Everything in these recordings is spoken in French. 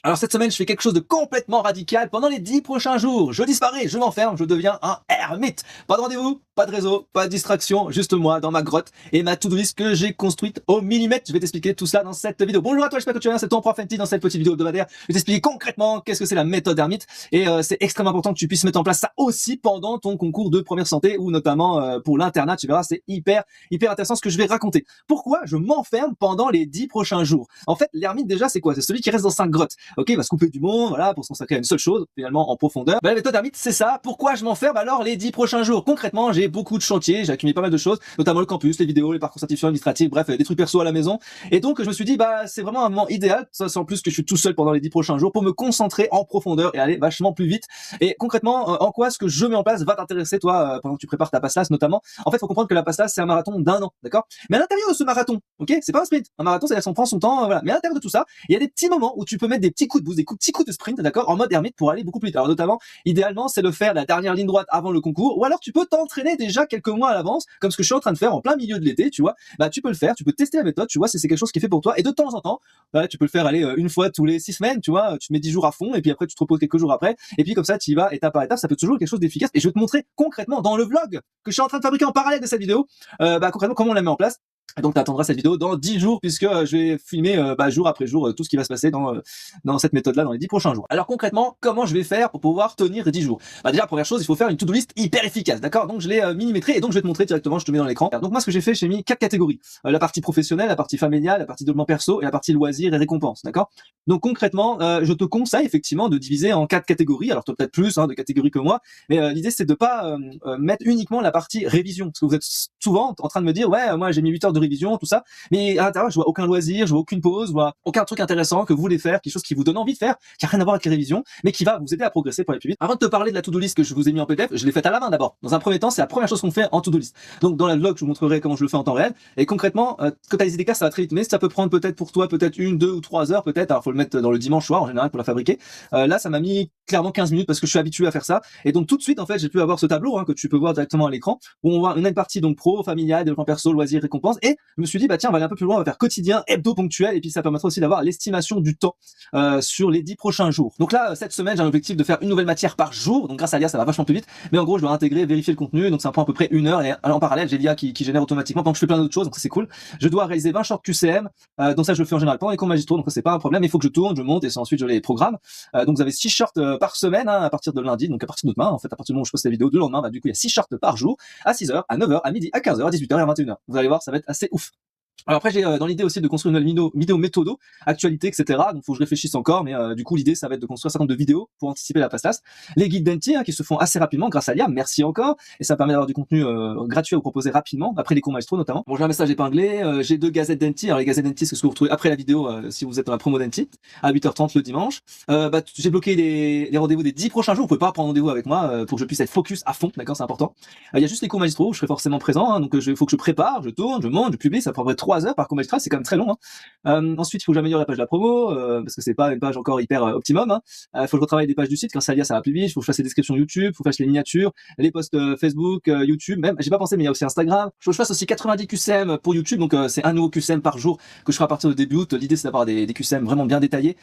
Alors cette semaine, je fais quelque chose de complètement radical. Pendant les 10 prochains jours, je disparais, je m'enferme, je deviens un ermite. Pas de rendez-vous, pas de réseau, pas de distraction, juste moi dans ma grotte et ma to-do list que j'ai construite au millimètre. Je vais t'expliquer tout ça dans cette vidéo. Bonjour à toi, j'espère que tu vas bien, c'est ton prof NT dans cette petite vidéo hebdomadaire. Je vais t'expliquer concrètement qu'est-ce que c'est la méthode ermite et c'est extrêmement important que tu puisses mettre en place ça aussi pendant ton concours de première santé ou notamment pour l'internat. Tu verras, c'est hyper intéressant ce que je vais raconter. Pourquoi je m'enferme pendant les 10 prochains jours? En fait, l'ermite déjà, c'est quoi? C'est celui qui reste dans sa grotte. Ok, il va se couper du monde, voilà, pour se consacrer à une seule chose, finalement en profondeur. La méthode ermite, c'est ça. Pourquoi je m'enferme alors les 10 prochains jours? Concrètement, j'ai beaucoup de chantiers, j'ai accumulé pas mal de choses, notamment le campus, les vidéos, les parcours certifiants administratifs, bref, des trucs perso à la maison. Et donc, je me suis dit, c'est vraiment un moment idéal, ça c'est en plus que je suis tout seul pendant les 10 prochains jours, pour me concentrer en profondeur et aller vachement plus vite. Et concrètement, en quoi ce que je mets en place va t'intéresser, toi, pendant que tu prépares ta passe-lasse, notamment. En fait, faut comprendre que la passe-lasse, c'est un marathon d'1 an, d'accord? Mais à l'intérieur de ce marathon, ok, c'est pas un sprint. Un marathon, c'est-à-dire qu'on prend son temps, voilà. Mais à l'intérieur de tout ça, il y a des petits moments où tu peux mettre des petits coups de boost, des petits coups de sprint, d'accord, en mode ermite pour aller beaucoup plus vite. Alors notamment, idéalement, c'est de faire la dernière ligne droite avant le concours, ou alors tu peux t'entraîner déjà quelques mois à l'avance, comme ce que je suis en train de faire en plein milieu de l'été, tu vois. Tu peux le faire, tu peux tester la méthode, tu vois, c'est quelque chose qui est fait pour toi. Et de temps en temps, tu peux le faire aller une fois tous les 6 semaines, tu vois, tu te mets 10 jours à fond, et puis après tu te reposes quelques jours après, et puis comme ça tu y vas étape par étape, ça peut toujours être quelque chose d'efficace. Et je vais te montrer concrètement dans le vlog que je suis en train de fabriquer en parallèle de cette vidéo, concrètement comment on la met en place. Donc tu attendras cette vidéo dans 10 jours puisque je vais filmer jour après jour tout ce qui va se passer dans cette méthode-là dans les 10 prochains jours. Alors concrètement, comment je vais faire pour pouvoir tenir 10 jours? Déjà, première chose, il faut faire une to-do list hyper efficace, d'accord? Donc je l'ai millimétrée et donc je vais te montrer directement, je te mets dans l'écran. Donc moi ce que j'ai fait, j'ai mis 4 catégories. La partie professionnelle, la partie familiale, la partie développement perso et la partie loisirs et récompenses, d'accord? Donc concrètement, je te conseille effectivement de diviser en 4 catégories. Alors tu as peut-être plus de catégories que moi, mais l'idée c'est de pas mettre uniquement la partie révision, parce que vous êtes souvent en train de me dire ouais, moi j'ai mis 8 heures de révision, tout ça, mais à l'intérieur je vois aucun loisir, je vois aucune pause, je vois aucun truc intéressant que vous voulez faire, quelque chose qui vous donne envie de faire, qui a rien à voir avec les révisions, mais qui va vous aider à progresser pour aller plus vite. Avant de te parler de la to-do list que je vous ai mis en PDF, je l'ai faite à la main d'abord. Dans un premier temps, c'est la première chose qu'on fait en to-do list. Donc dans la vlog, je vous montrerai comment je le fais en temps réel. Et concrètement, quand t'as les idées claires, ça va très vite, mais ça peut prendre peut-être pour toi peut-être 1, 2 ou 3 heures peut-être. Alors faut le mettre dans le dimanche soir en général pour la fabriquer. Là, ça m'a mis clairement 15 minutes parce que je suis habitué à faire ça. Et donc tout de suite, en fait, j'ai pu avoir ce tableau que tu peux voir directement à l'écran où on a une partie donc pro, familial, développement perso, loisirs, récompenses. Et je me suis dit tiens, on va aller un peu plus loin, on va faire quotidien, hebdo, ponctuel, et puis ça permettra aussi d'avoir l'estimation du temps sur les 10 prochains jours. Donc là, cette semaine, j'ai un objectif de faire une nouvelle matière par jour. Donc grâce à l'IA, ça va vachement plus vite. Mais en gros, je dois intégrer, vérifier le contenu. Donc ça prend à peu près 1 heure. Et en parallèle, j'ai l'IA qui génère automatiquement pendant que je fais plein d'autres choses. Donc c'est cool. Je dois réaliser 20 shorts QCM. Donc ça, je le fais en général pendant les cours magistraux. Donc ça, c'est pas un problème. Il faut que je tourne, je monte et ensuite je les programme. Donc vous avez 6 shorts par semaine à partir de lundi. Donc à partir de demain, en fait, à partir du moment où je poste la vidéo de lendemain, du coup, il y a 6 shorts par jour à 6 heures, à 9 heures, à midi, à 15 heures, à 18 heures et à 21 heures. Vous allez voir, ça va être assez ouf. Alors après, j'ai dans l'idée aussi de construire une vidéo méthodo, actualité, etc. Donc faut que je réfléchisse encore, mais du coup l'idée ça va être de construire un certain nombre de vidéos pour anticiper la passe-passe. Les guides d'NT qui se font assez rapidement grâce à l'IA, merci encore, et ça permet d'avoir du contenu gratuit à vous proposer rapidement, après les cours magistraux notamment. Bon, j'ai un message épinglé, j'ai 2 gazettes d'NT. Alors les gazettes d'NT, c'est ce que vous retrouvez après la vidéo si vous êtes dans la promo d'NT, à 8h30 le dimanche. J'ai bloqué les rendez-vous des 10 prochains jours, vous pouvez pas prendre rendez-vous avec moi pour que je puisse être focus à fond, d'accord, c'est important. Il y a juste les cours magistraux où je serai forcément présent, donc il faut que je prépare, je tourne, je monte, je publie, ça prendrait 3 heures par cours magistral, c'est quand même très long. Ensuite, il faut que j'améliore la page de la promo parce que c'est pas une page encore hyper optimum. Il faut que je retravaille des pages du site. Quand ça vient, ça va plus vite. Il faut que je fasse les descriptions YouTube, il faut que je fasse les miniatures, les posts Facebook, YouTube. Même, j'ai pas pensé, mais il y a aussi Instagram. Il faut que je fasse aussi 90 QCM pour YouTube. Donc c'est un nouveau QCM par jour que je ferai à partir de début août. L'idée c'est d'avoir des QCM vraiment bien détaillés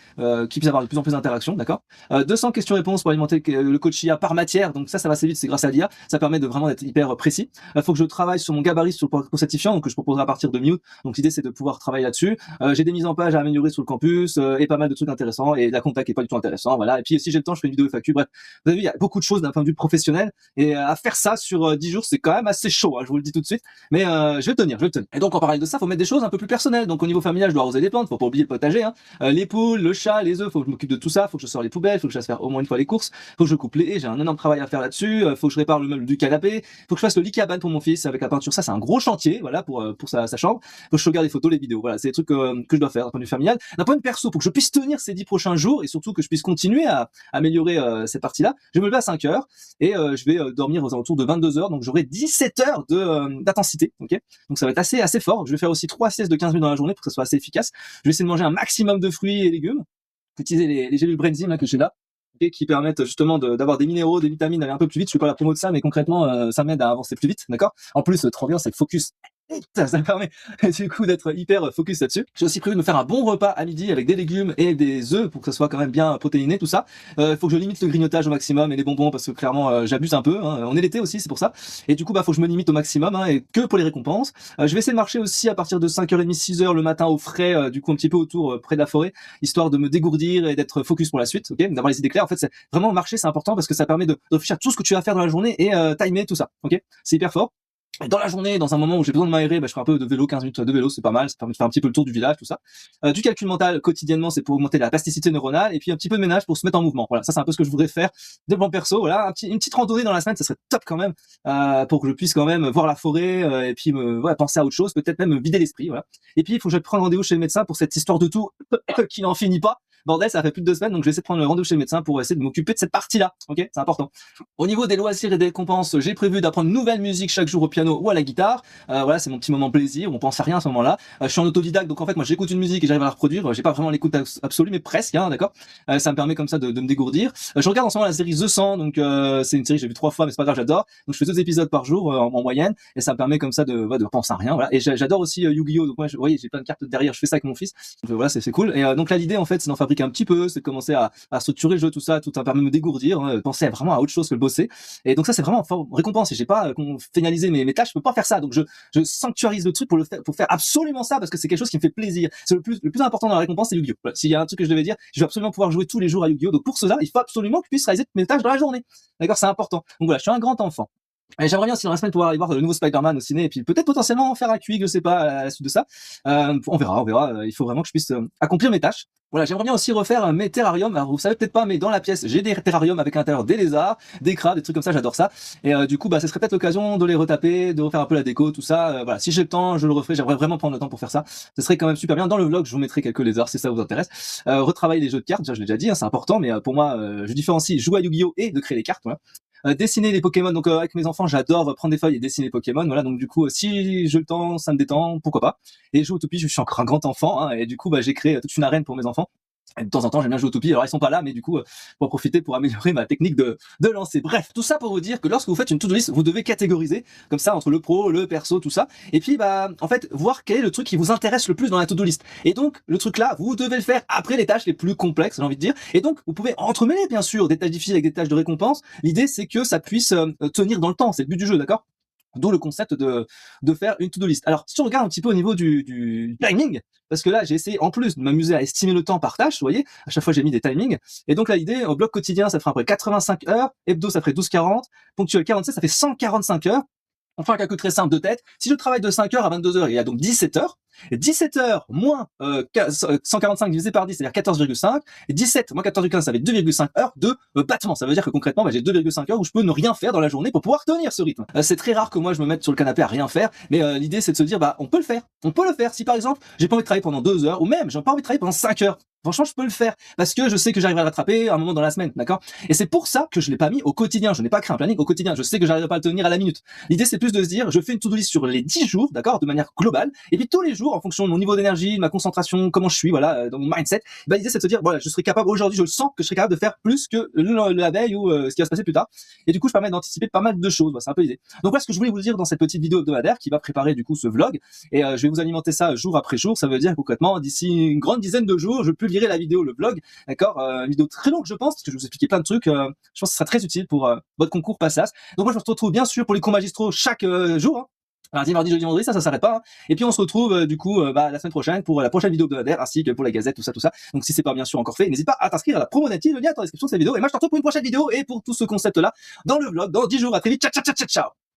qui puissent avoir de plus en plus d'interactions, d'accord. 200 questions-réponses pour alimenter le coach IA par matière. Donc ça va assez vite, c'est grâce à l'IA. Ça permet de vraiment d'être hyper précis. Il faut que je travaille sur mon gabarit sur le parcours certifiant, donc que je proposerai à partir de mi-août. Donc l'idée c'est de pouvoir travailler là-dessus. J'ai des mises en page à améliorer sur le campus et pas mal de trucs intéressants, et la contact est pas du tout intéressant, voilà. Et puis si j'ai le temps, je fais une vidéo FAQ. Bref, vous avez vu, il y a beaucoup de choses d'un point de vue professionnel, et à faire ça sur 10 jours, c'est quand même assez chaud, je vous le dis tout de suite, mais je vais le tenir. Et donc en parallèle de ça, faut mettre des choses un peu plus personnelles. Donc au niveau familial, je dois arroser les plantes, faut pas oublier le potager, les poules, le chat, les œufs, faut que je m'occupe de tout ça, faut que je sors les poubelles, faut que je fasse faire au moins une fois les courses, faut que je coupe les haies, j'ai un énorme travail à faire là-dessus, faut que je répare le meuble du canapé, faut que je fasse le lit cabane pour mon fils avec la peinture. Ça c'est un gros chantier, voilà, pour sa chambre. Faut que je regarde les photos, les vidéos, voilà, c'est des trucs que je dois faire d'un point de vue familial. D'un point de vue perso, pour que je puisse tenir ces 10 prochains jours et surtout que je puisse continuer à améliorer cette partie-là, je vais me lever à 5 heures et je vais dormir aux alentours de 22 heures, donc j'aurai 17 heures d'intensité, ok. Donc ça va être assez fort. Je vais faire aussi 3 siestes de 15 minutes dans la journée pour que ça soit assez efficace. Je vais essayer de manger un maximum de fruits et légumes, utiliser les gélules Brenzym là que j'ai là, qui permettent justement d'avoir des minéraux, des vitamines, d'aller un peu plus vite. Je fais pas la promo de ça, mais concrètement, ça m'aide à avancer plus vite, d'accord. En plus, trop bien, c'est le focus Ça permet du coup d'être hyper focus là-dessus. J'ai aussi prévu de me faire un bon repas à midi avec des légumes et des œufs pour que ça soit quand même bien protéiné tout ça. Faut que je limite le grignotage au maximum et les bonbons parce que clairement j'abuse un peu, hein. On est l'été aussi, c'est pour ça. Et du coup faut que je me limite au maximum, hein, et que pour les récompenses. Je vais essayer de marcher aussi à partir de 5h30, 6h le matin au frais, du coup un petit peu autour près de la forêt, histoire de me dégourdir et d'être focus pour la suite, ok, d'avoir les idées claires. En fait, c'est vraiment marcher, c'est important parce que ça permet de réfléchir à tout ce que tu vas faire dans la journée et timer tout ça, ok. C'est hyper fort. Et dans la journée, dans un moment où j'ai besoin de m'aérer, je ferai un peu de vélo, 15 minutes de vélo, c'est pas mal, ça permet de faire un petit peu le tour du village, tout ça. Du calcul mental quotidiennement, c'est pour augmenter la plasticité neuronale, et puis un petit peu de ménage pour se mettre en mouvement. Voilà, ça c'est un peu ce que je voudrais faire de plan perso. Voilà, une petite randonnée dans la semaine, ça serait top quand même, pour que je puisse quand même voir la forêt, et puis penser à autre chose, peut-être même me vider l'esprit. Voilà. Et puis il faut que je prenne rendez-vous chez le médecin pour cette histoire de tout qui n'en finit pas. Bordel, ça fait plus de 2 semaines, donc je vais essayer de prendre le rendez-vous chez le médecin pour essayer de m'occuper de cette partie-là. Ok, c'est important. Au niveau des loisirs et des récompenses, j'ai prévu d'apprendre une nouvelle musique chaque jour au piano ou à la guitare. Voilà, c'est mon petit moment plaisir, on pense à rien à ce moment-là. Je suis en autodidacte, donc en fait moi j'écoute une musique et j'arrive à la reproduire. J'ai pas vraiment l'écoute absolue, mais presque, hein, d'accord. Ça me permet comme ça de me dégourdir. Je regarde en ce moment la série The 100, donc c'est une série que j'ai vue 3 fois, mais c'est pas grave, j'adore. Donc je fais 2 épisodes par jour en moyenne, et ça me permet comme ça de penser à rien. Voilà. Et j'adore aussi Yu-Gi-Oh! Donc moi, vous voyez, j'ai plein de cartes derrière, je fais ça avec mon fils. Donc voilà, c'est cool. Et donc là l'idée en fait c'est d'en fabriquer un petit peu, c'est de commencer à structurer le jeu, tout ça me permet de me dégourdir, hein, penser vraiment à autre chose que le bosser. Et donc ça c'est vraiment fort récompense. Et j'ai pas finalisé mes tâches, je peux pas faire ça. Donc je sanctuarise le truc pour faire absolument ça parce que c'est quelque chose qui me fait plaisir. C'est le plus important dans la récompense, c'est Yu-Gi-Oh! Voilà. S'il y a un truc que je devais dire, je vais absolument pouvoir jouer tous les jours à Yu-Gi-Oh! Donc pour cela, il faut absolument que je puisse réaliser mes tâches dans la journée. D'accord, c'est important. Donc voilà, je suis un grand enfant. Et j'aimerais bien aussi dans la semaine pouvoir aller voir le nouveau Spider-Man au ciné et puis peut-être potentiellement faire un quick, je sais pas, à la suite de ça. On verra. Il faut vraiment que je puisse accomplir mes tâches. Voilà, j'aimerais bien aussi refaire mes terrariums. Alors vous savez peut-être pas, mais dans la pièce, j'ai des terrariums avec à l'intérieur des lézards, des crabes, des trucs comme ça, j'adore ça. Et du coup, ce serait peut-être l'occasion de les retaper, de refaire un peu la déco, tout ça. Voilà, si j'ai le temps, je le referai. J'aimerais vraiment prendre le temps pour faire ça. Ce serait quand même super bien. Dans le vlog, je vous mettrai quelques lézards si ça vous intéresse. Retravailler les jeux de cartes, déjà, je l'ai déjà dit, hein, c'est important, mais pour moi, je différencie jouer à Yu-Gi-Oh! Et de créer les cartes. Voilà. Dessiner les Pokémon, donc avec mes enfants j'adore prendre des feuilles et dessiner les Pokémon, voilà, donc du coup si j'ai le temps, ça me détend, pourquoi pas. Et jouer au Toupie, je suis encore un grand enfant, hein, et du coup j'ai créé toute une arène pour mes enfants. Et de temps en temps, j'aime bien jouer au Toupie. Alors, ils sont pas là, mais du coup, pour profiter, pour améliorer ma technique de lancer. Bref, tout ça pour vous dire que lorsque vous faites une to-do list, vous devez catégoriser, comme ça, entre le pro, le perso, tout ça. Et puis, en fait, voir quel est le truc qui vous intéresse le plus dans la to-do list. Et donc, le truc là, vous devez le faire après les tâches les plus complexes, j'ai envie de dire. Et donc, vous pouvez entremêler, bien sûr, des tâches difficiles avec des tâches de récompense. L'idée, c'est que ça puisse tenir dans le temps. C'est le but du jeu, d'accord? D'où le concept de faire une to-do list. Alors, si on regarde un petit peu au niveau du timing, parce que là, j'ai essayé en plus de m'amuser à estimer le temps par tâche, vous voyez, à chaque fois j'ai mis des timings. Et donc là, l'idée, au bloc quotidien, ça ferait après 85 heures, hebdo, ça ferait 12,40, ponctuel 47, ça fait 145 heures. On fait un calcul très simple de tête. Si je travaille de 5h à 22h, il y a donc 17 heures. Et 17 heures moins 145 divisé par 10, c'est-à-dire 14,5. Et 17 moins 14,15, ça fait 2,5 heures de battement. Ça veut dire que concrètement, j'ai 2,5 heures où je peux ne rien faire dans la journée pour pouvoir tenir ce rythme. C'est très rare que moi je me mette sur le canapé à rien faire, mais l'idée c'est de se dire, on peut le faire. On peut le faire. Si par exemple, j'ai pas envie de travailler pendant 2 heures, ou même j'ai pas envie de travailler pendant 5 heures. Franchement, je peux le faire parce que je sais que j'arriverai à le rattraper à un moment dans la semaine, d'accord? Et c'est pour ça que je l'ai pas mis au quotidien. Je n'ai pas créé un planning au quotidien. Je sais que j'arriverai pas à le tenir à la minute. L'idée, c'est plus de se dire, je fais une to-do list sur les 10 jours, d'accord, de manière globale. Et puis tous les jours, en fonction de mon niveau d'énergie, de ma concentration, comment je suis, voilà, dans mon mindset, l'idée c'est de se dire, voilà, je serai capable aujourd'hui, je le sens que je serai capable de faire plus que la veille ou ce qui va se passer plus tard. Et du coup, je permets d'anticiper pas mal de choses. Voilà, c'est un peu l'idée. Donc voilà ce que je voulais vous dire dans cette petite vidéo hebdomadaire qui va préparer du coup ce vlog. Et je vais vous alimenter ça jour après jour. Ça veut dire concrètement, d'ici une grande dizaine de jours, je publierai la vidéo, le vlog. D'accord, une vidéo très longue je pense, parce que je vais vous expliquer plein de trucs, je pense que ce sera très utile pour votre concours Passas. Donc moi je me retrouve bien sûr pour les cours magistraux chaque jour, hein. Lundi, mardi, jeudi, vendredi, ça s'arrête pas, hein. Et puis on se retrouve du coup la semaine prochaine pour la prochaine vidéo hebdomadaire ainsi que pour la gazette, tout ça. Donc si c'est pas bien sûr encore fait, n'hésite pas à t'inscrire à la promo native, le lien est en description de cette vidéo. Et moi je te retrouve pour une prochaine vidéo et pour tout ce concept là dans le vlog dans 10 jours. À très vite, ciao.